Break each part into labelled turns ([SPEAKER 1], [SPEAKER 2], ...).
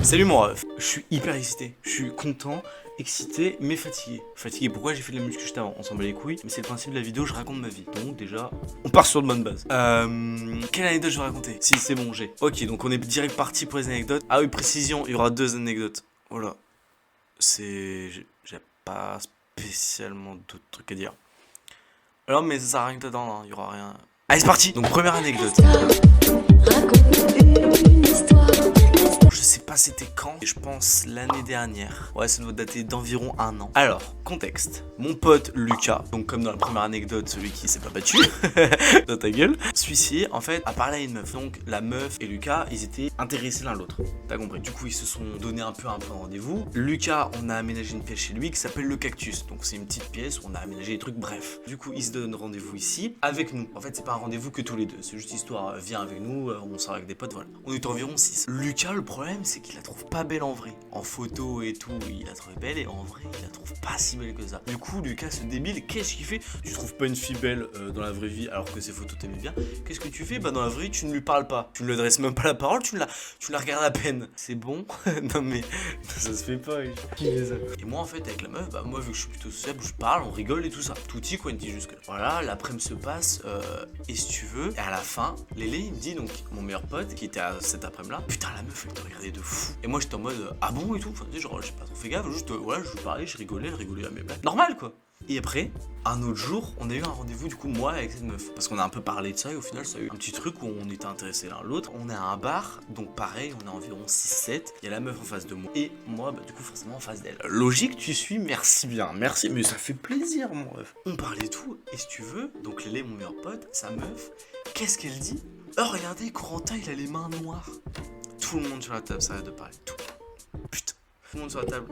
[SPEAKER 1] Salut mon ref, je suis hyper excité, je suis content, excité, mais fatigué. Fatigué, pourquoi j'ai fait de la muscu juste avant? On s'en bat les couilles, mais c'est le principe de la vidéo, je raconte ma vie. Donc déjà, on part sur de bonnes bases. Quelle anecdote je vais raconter? Si, c'est bon, j'ai. Ok, donc on est direct parti pour les anecdotes. Ah oui, précision, il y aura 2 anecdotes. Voilà. J'ai pas spécialement d'autres trucs à dire. Alors, mais ça sert à rien que t'attends, il y aura rien. Allez, c'est parti! Donc, première anecdote. Je sais pas c'était quand, et je pense l'année dernière. Ouais, ça doit dater d'environ 1 an. Alors, contexte. Mon pote Lucas, donc comme dans la première anecdote, celui qui s'est pas battu, dans ta gueule, celui-ci, en fait, a parlé à une meuf. Donc, la meuf et Lucas, ils étaient intéressés l'un l'autre. T'as compris? Du coup, ils se sont donné un peu rendez-vous. Lucas, on a aménagé une pièce chez lui qui s'appelle le Cactus. Donc, c'est une petite pièce où on a aménagé des trucs, bref. Du coup, ils se donnent rendez-vous ici, avec nous. En fait, c'est pas un rendez-vous que tous les deux. C'est juste histoire, viens avec nous, on sort avec des potes, voilà. On est environ 6. Lucas, le problème, c'est qu'il la trouve pas belle en vrai. En photo et tout, il la trouve belle, et en vrai, il la trouve pas si belle que ça. Du coup, Lucas, ce débile, qu'est-ce qu'il fait? Tu trouves pas une fille belle dans la vraie vie, alors que ses photos t'aimais bien. Qu'est-ce que tu fais? Bah, dans la vraie vie, tu ne lui parles pas. Tu ne lui adresses même pas la parole, tu la regardes à peine. C'est bon? Non, mais ça se fait pas, qui fait ça? Et moi, en fait, avec la meuf, bah, moi, vu que je suis plutôt sociable, je parle, on rigole et tout ça. Tutti quanti jusque-là. Voilà, l'après-midi se passe, et si tu veux, et à la fin, Lélé, il me dit, donc, mon meilleur pote, qui était à cet après-midi-là, putain, la meuf, elle te regardait de fou. Et moi, j'étais en mode, ah bon et tout, enfin, tu sais, genre, j'ai pas trop fait gaffe, juste, voilà, je lui parlais, je rigolais, elle rigolait à mes blagues. Normal, quoi. Et après, un autre jour, on a eu un rendez-vous, du coup, moi, avec cette meuf. Parce qu'on a un peu parlé de ça, et au final, ça a eu un petit truc où on était intéressés l'un l'autre. On est à un bar, donc pareil, on est environ 6-7. Il y a la meuf en face de moi. Et moi, bah, du coup, forcément, en face d'elle. Logique, tu suis, merci bien, merci. Mais ça fait plaisir, mon ref. On parlait tout, et si tu veux, donc Lélé, mon meilleur pote, sa meuf, qu'est-ce qu'elle dit? Oh, regardez, Corentin, il a les mains noires. Tout le monde sur la table s'arrête de parler. Tout. Putain. Tout le monde sur la table.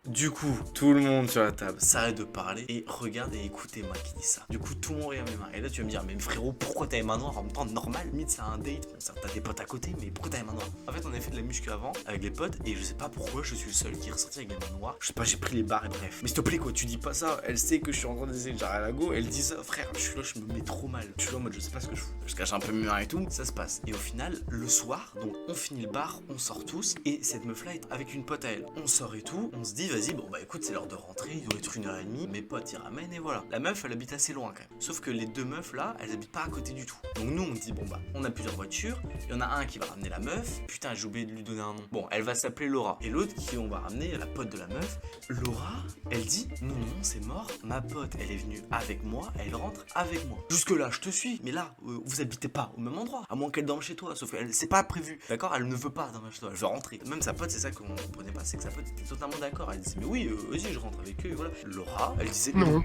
[SPEAKER 1] Du coup, tout le monde sur la table s'arrête de parler et regarde et écoutez moi qui dit ça. Du coup, tout le monde regarde mes mains. Et là, tu vas me dire, mais frérot, pourquoi t'as les mains noires? En même temps, normal, limite, c'est un date. Bon, ça, t'as des potes à côté, mais pourquoi t'as les mains noires? En fait, on avait fait de la muscu avant avec les potes et je sais pas pourquoi je suis le seul qui est ressorti avec les mains noires. Je sais pas, j'ai pris les barres et bref. Mais s'il te plaît, quoi, tu dis pas ça. Elle sait que je suis en train d'essayer de jarrer la go. Elle dit ça, frère, je suis là, je me mets trop mal. Je suis là en mode, je sais pas ce que je fous. Je cache un peu mes mains et tout. Ça se passe. Et au final, le soir, donc, on finit le bar, on sort tous. Et cette meuf-là est avec une pote à elle. On sort et tout. On se dit, vas-y, bon, bah écoute, c'est l'heure de rentrer, il doit être 1h30, mes potes y ramènent et voilà. La meuf, elle habite assez loin quand même. Sauf que les deux meufs là, elles habitent pas à côté du tout. Donc nous, on dit, bon bah, on a plusieurs voitures, il y en a un qui va ramener la meuf. Putain, j'ai oublié de lui donner un nom. Bon, elle va s'appeler Laura. Et l'autre qui on va ramener, la pote de la meuf, Laura, elle dit, non, c'est mort. Ma pote, elle est venue avec moi, elle rentre avec moi. Jusque là, je te suis. Mais là, vous habitez pas au même endroit. À moins qu'elle dorme chez toi. Sauf qu'elle, c'est pas prévu. D'accord? Elle ne veut pas dormir chez toi. Elle veut rentrer. Même sa pote, c'est ça qu'on comprenait pas. C'est que sa pote était totalement d'accord. Elle disait, mais oui, vas-y, je rentre avec eux. Et voilà. Laura, elle disait, non,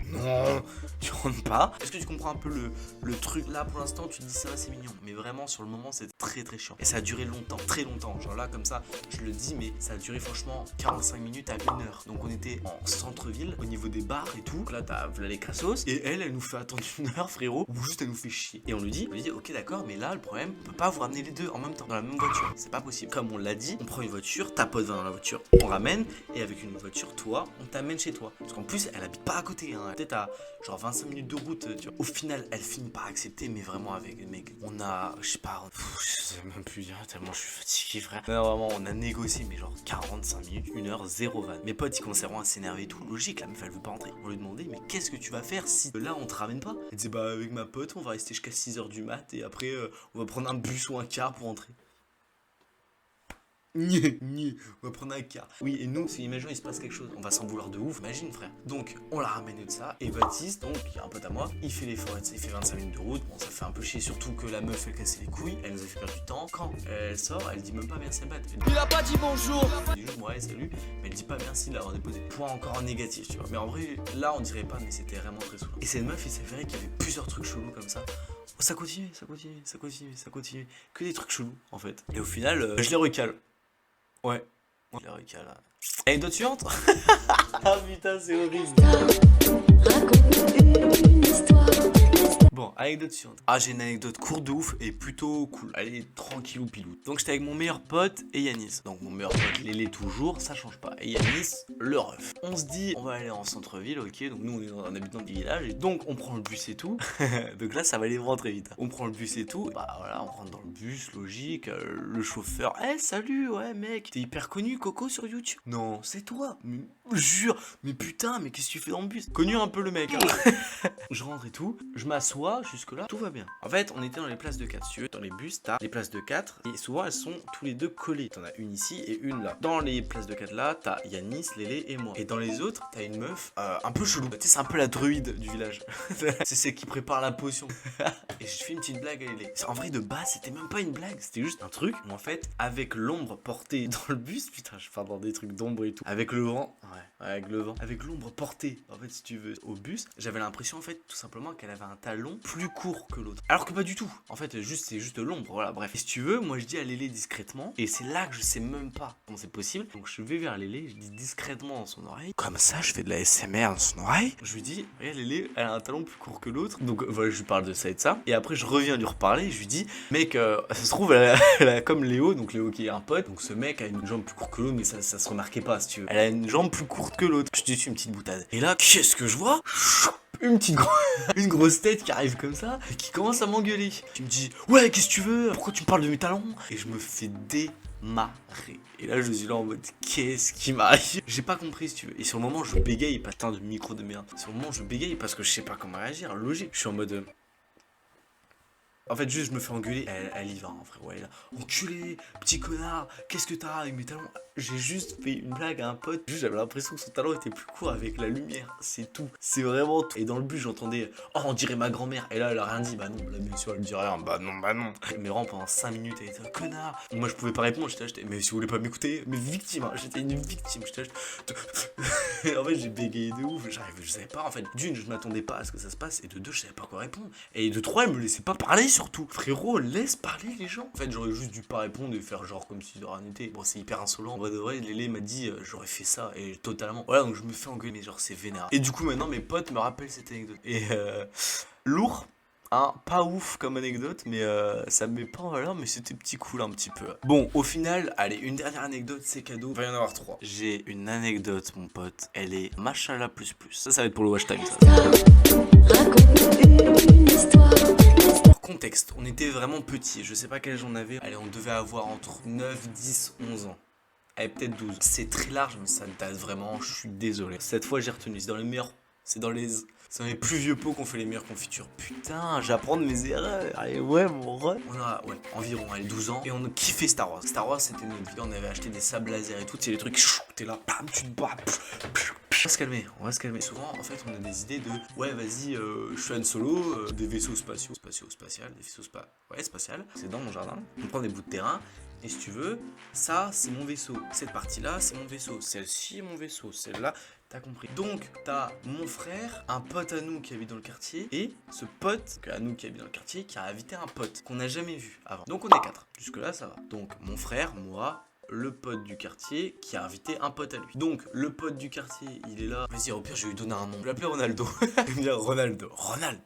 [SPEAKER 1] tu rentres pas. Est-ce que tu comprends un peu le truc? Là, pour l'instant, tu te dis, ça va, c'est mignon. Mais vraiment, sur le moment, c'est très très chiant. Et ça a duré longtemps, très longtemps. Genre là, comme ça, je le dis, mais ça a duré franchement 45 minutes à 1 heure. Donc on était en centre-ville, au niveau des bars et tout. Donc là, t'as les cassos. Et elle nous fait attendre 1 heure, frérot. Ou juste, elle nous fait chier. Et on lui dit, ok, d'accord, mais là, le problème, on peut pas vous ramener les deux en même temps, dans la même voiture. C'est pas possible. Comme on l'a dit, on prend une voiture, ta pote va dans la voiture, on ramène. Et avec une voiture, toi, on t'amène chez toi. Parce qu'en plus, elle habite pas à côté, hein. Peut-être à genre 25 minutes de route, tu vois. Au final, elle finit par accepter, mais vraiment avec le mec. On a, je sais pas, je sais même plus dire, tellement je suis fatigué, frère. Non, vraiment, on a négocié, mais genre 45 minutes, 1 heure, zéro van. Mes potes, ils commenceront à s'énerver et tout. Logique, la meuf, elle veut pas rentrer. On lui demandait, mais qu'est-ce que tu vas faire si là, on te ramène pas? Elle disait, bah, avec ma pote, on va rester jusqu'à 6 h du mat et après, on va prendre un bus ou un car pour rentrer. On va prendre un car. Oui, et nous, si imagine il se passe quelque chose, on va s'en vouloir de ouf, imagine frère. Donc, on la ramène de ça, et Baptiste, donc, il y a un pote à moi, il fait l'effort, il fait 25 minutes de route, bon, ça fait un peu chier, surtout que la meuf, elle cassait les couilles, elle nous a fait perdre du temps. Quand elle sort, elle dit même pas merci à Bat.
[SPEAKER 2] Il a pas dit bonjour.
[SPEAKER 1] Elle dit juste, ouais, salut, mais elle dit pas merci de l'avoir déposé. Point encore négatif, tu vois. Mais en vrai, là, on dirait pas, mais c'était vraiment très saoulant. Et cette meuf, il s'avérait qu'il y avait plusieurs trucs chelous comme ça. Ça continue, ça continue, ça continue, ça continue. Que des trucs chelous, en fait. Et au final, je les recale. Ouais, je les recale. Anecdote suivante. Ah putain, c'est horrible.
[SPEAKER 3] Raconte une histoire.
[SPEAKER 1] Bon, anecdote suivante. Ah, j'ai une anecdote courte de ouf et plutôt cool. Elle est tranquillou pilou. Donc j'étais avec mon meilleur pote et Yanis. Donc mon meilleur pote, Lélé toujours, ça change pas. Et Yanis, le ref. On se dit, on va aller en centre-ville, ok. Donc nous, on est dans un habitant du village. Et donc on prend le bus et tout. Donc là, ça va aller vraiment très vite. On prend le bus et tout. Bah voilà, on rentre dans le bus, logique. Le chauffeur, salut, ouais mec, t'es hyper connu, Coco, sur YouTube. Non, c'est toi. Mais, jure. Mais putain, mais qu'est-ce que tu fais dans le bus? Connu un peu le mec. Hein. Je rentre et tout. Je m'assois, jusque-là, tout va bien. En fait, on était dans les places de 4. Si tu veux, dans les bus, t'as les places de 4. Et souvent, elles sont tous les deux collées. T'en as une ici et une là. Dans les places de 4 là, t'as Yanis, Lélé et moi. Et dans les autres, t'as une meuf un peu chelou. Tu sais, c'est un peu la druide du village. C'est celle qui prépare la potion. Et je fais une petite blague à Lélé. En vrai, de base, c'était même pas une blague. C'était juste un truc où, en fait, avec l'ombre portée dans le bus, putain, je parle dans des trucs d'ombre et tout. Avec le vent, avec le vent. Avec l'ombre portée, en fait, si tu veux, au bus, j'avais l'impression, en fait, tout simplement qu'elle avait un talon plus court que l'autre. Alors que pas du tout. En fait, c'est juste l'ombre, voilà, bref. Et si tu veux, moi, je dis à Lélé discrètement. Et c'est là que je sais même pas comment c'est possible. Donc, je vais vers Lélé, je dis discrètement dans son oreille. Comme ça, je fais de la SMR dans son oreille. Je lui dis, regarde, Lélé, elle a un talon plus court que l'autre. Donc, voilà, je lui parle de ça et de ça. Et après, je reviens lui reparler. Et je lui dis, mec, ça se trouve, elle a comme Léo, donc Léo qui est un pote. Donc, ce mec a une jambe plus courte que l'autre, mais ça se remarquait pas, si tu veux. Elle a une jambe plus courte que l'autre. Je te suis une petite boutade. Et là, qu'est-ce que je vois? Une grosse tête qui arrive comme ça et qui commence à m'engueuler. Qui me dit, ouais, qu'est-ce que tu veux? Pourquoi tu me parles de mes talons? Et je me fais démarrer. Et là, je suis là en mode, qu'est-ce qui m'arrive? J'ai pas compris, si tu veux. Et sur le moment, je bégaye, putain de micro de merde. Sur le moment, je bégaye parce que je sais pas comment réagir. Logique. Je suis en mode. En fait, juste, je me fais engueuler. Elle y va, en vrai. Ouais, là. Enculé, petit connard, qu'est-ce que t'as avec mes talons? J'ai juste fait une blague à un pote. Juste, j'avais l'impression que son talon était plus court avec la lumière. C'est tout. C'est vraiment tout. Et dans le bus, j'entendais, oh, on dirait ma grand-mère. Et là, elle a rien dit. Bah non, là, bien sûr, elle me dit rien. Bah non, bah non. Mais vraiment, pendant 5 minutes, elle était un connard. Moi, je pouvais pas répondre. J'étais acheté. Mais si vous voulez pas m'écouter, mais victime. Hein. J'étais une victime. J'étais acheté. En fait, j'ai bégayé de ouf. Je savais pas. En fait, d'une, je m'attendais pas à ce que ça se passe. Et de deux, je savais pas quoi répondre. Et de trois, elle me laissait pas parler surtout. Frérot, laisse parler les gens. En fait, j'aurais juste dû pas répondre et faire genre comme si de rien n'était. Bon, c'est hyper insolent. En vrai de vrai, Lélé m'a dit, j'aurais fait ça. Et totalement. Voilà, donc je me fais engueuler. Mais genre, c'est vénère. Et du coup, maintenant, mes potes me rappellent cette anecdote. Et lourd. Hein, pas ouf comme anecdote, mais ça me met pas en valeur, mais c'était petit cool un petit peu. Bon, au final, allez, une dernière anecdote, c'est cadeau. Il va y en avoir 3. J'ai une anecdote, mon pote. Elle est machallah plus plus. Ça va être pour le watch time, ça. Contexte, on était vraiment petits. Je sais pas quel âge on avait. Allez, on devait avoir entre 9, 10, 11 ans. Allez, peut-être 12. C'est très large, mais ça date vraiment. Je suis désolé. Cette fois, j'ai retenu. C'est dans les meilleurs. C'est dans les plus vieux pots qu'on fait les meilleures confitures. Putain, j'apprends de mes erreurs. Allez, ouais, mon ref. On a, environ 12 ans. Et on a kiffé Star Wars. Star Wars, c'était notre vie. On avait acheté des sables laser et tout. C'est les trucs, t'es là, bam, tu te bats. On va se calmer. Souvent, en fait, on a des idées de, ouais, vas-y, je suis Han Solo, des vaisseaux spatiaux. Spatial. C'est dans mon jardin. On prend des bouts de terrain. Et si tu veux, ça, c'est mon vaisseau. Cette partie-là, c'est mon vaisseau. Celle-ci est mon vaisseau. Celle-là, t'as compris. Donc, t'as mon frère, un pote à nous qui habite dans le quartier, et ce pote à nous qui habite dans le quartier qui a invité un pote qu'on n'a jamais vu avant. Donc, on est 4. Jusque-là, ça va. Donc, mon frère, moi, le pote du quartier qui a invité un pote à lui. Donc, le pote du quartier, il est là. Vas-y, au pire, je vais lui donner un nom. Je vais l'appeler Ronaldo. Il me dit Ronaldo.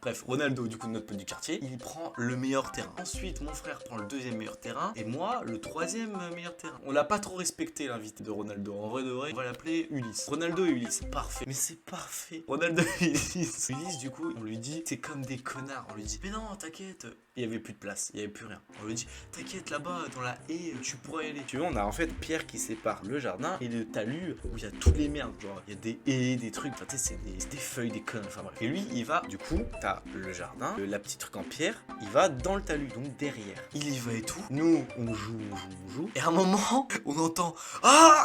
[SPEAKER 1] Bref, Ronaldo, du coup, notre pote du quartier, il prend le meilleur terrain. Ensuite, mon frère prend le deuxième meilleur terrain. Et moi, le troisième meilleur terrain. On l'a pas trop respecté, l'invité de Ronaldo. En vrai de vrai, on va l'appeler Ulysse. Ronaldo et Ulysse. Parfait. Mais c'est parfait. Ronaldo et Ulysse. Ulysse, du coup, on lui dit, c'est comme des connards. On lui dit, mais non, t'inquiète. Il y avait plus de place. Il y avait plus rien. On lui dit, t'inquiète, là-bas, dans la haie, tu pourrais y aller. Tu vois, on a en fait pierre qui sépare le jardin et le talus où il y a toutes les merdes. Genre, il y a des haies, des trucs. Enfin, tu sais, c'est des feuilles, des connes. Enfin, bref. Et lui, il va, du coup, t'as le jardin, la petite truc en pierre, il va dans le talus, donc derrière. Il y va et tout. Nous, on joue. Et à un moment, on entend, ah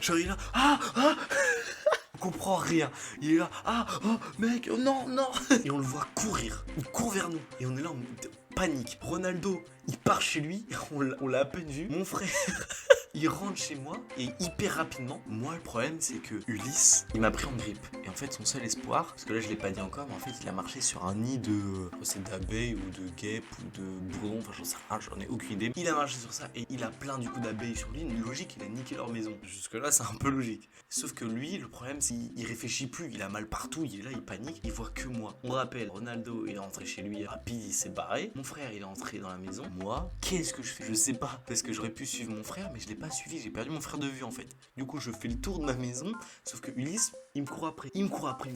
[SPEAKER 1] genre, il est là, ah on comprend rien. Il est là, mec, non. Et on le voit courir. Il court vers nous. Et on est là en panique. Ronaldo, il part chez lui. On l'a à peine vu. Mon frère, Il rentre chez moi et hyper rapidement. Moi, le problème, c'est que Ulysse, il m'a pris en grippe. Et en fait, son seul espoir, parce que là, je l'ai pas dit encore, mais en fait, il a marché sur un nid de. Je crois que c'est d'abeilles ou de guêpes ou de bourdons, enfin, j'en sais rien, j'en ai aucune idée. Il a marché sur ça et il a plein du coup d'abeilles sur lui. Logique, il a niqué leur maison. Jusque-là, c'est un peu logique. Sauf que lui, le problème, c'est qu'il réfléchit plus. Il a mal partout, il est là, il panique. Il voit que moi. On rappelle, Ronaldo, il est rentré chez lui rapide, il s'est barré. Mon frère, il est entré dans la maison. Moi, qu'est-ce que je fais? Je sais pas. Parce que j'aurais pu suivre mon frère, mais je l'ai pas suivi. J'ai perdu mon frère de vue en fait. Du coup, je fais le tour de ma maison. Sauf que Ulysse, il me court après. Il me court après.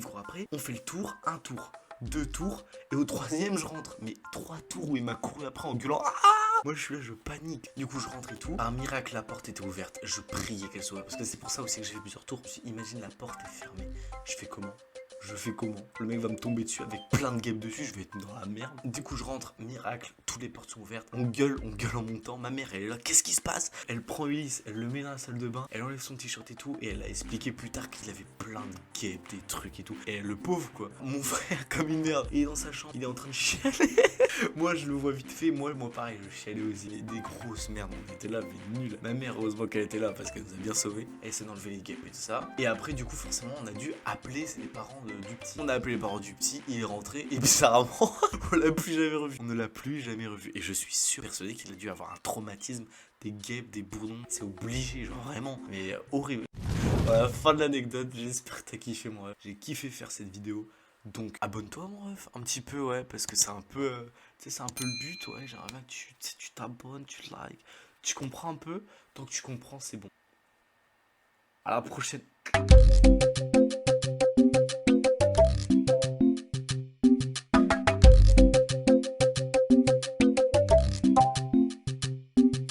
[SPEAKER 1] On fait le tour, un tour, 2 tours. Et au 3e, je rentre. Mais 3 tours où il m'a couru après en gueulant. Ah! Moi, je suis là, je panique. Du coup, je rentre et tout. Par miracle, la porte était ouverte. Je priais qu'elle soit. Parce que c'est pour ça aussi que j'ai fait plusieurs tours. Imagine, la porte est fermée. Je fais comment? Le mec va me tomber dessus avec plein de guêpes dessus, je vais être dans la merde. Du coup, je rentre, miracle, toutes les portes sont ouvertes. On gueule en montant. Ma mère, elle est là, qu'est-ce qui se passe? Elle prend Ulysse, elle le met dans la salle de bain, elle enlève son t-shirt et tout. Et elle a expliqué plus tard qu'il avait plein de guêpes, des trucs et tout. Et le pauvre, quoi. Mon frère, comme une merde, il est dans sa chambre, il est en train de chialer. Moi, je le vois vite fait. Moi, pareil, je chialais aussi. Des grosses merdes, on était là, mais nul. Ma mère, heureusement qu'elle était là parce qu'elle nous a bien sauvés. Elle s'est enlevé les guêpes et tout ça. Et après, du coup, forcément, on a dû appeler les parents du petit. On a appelé les parents du petit, il est rentré et bizarrement, on l'a plus jamais revu. On ne l'a plus jamais revu. Et je suis sûr, persuadé qu'il a dû avoir un traumatisme, des guêpes, des bourdons. C'est obligé, genre vraiment. Mais horrible. Voilà, fin de l'anecdote. J'espère que t'as kiffé, moi. J'ai kiffé faire cette vidéo. Donc abonne-toi, mon ref, un petit peu, ouais, parce que c'est un peu, tu sais, c'est un peu le but, ouais. J'aimerais bien que tu t'abonnes, tu likes, tu comprends un peu. Tant que tu comprends, c'est bon. À la prochaine.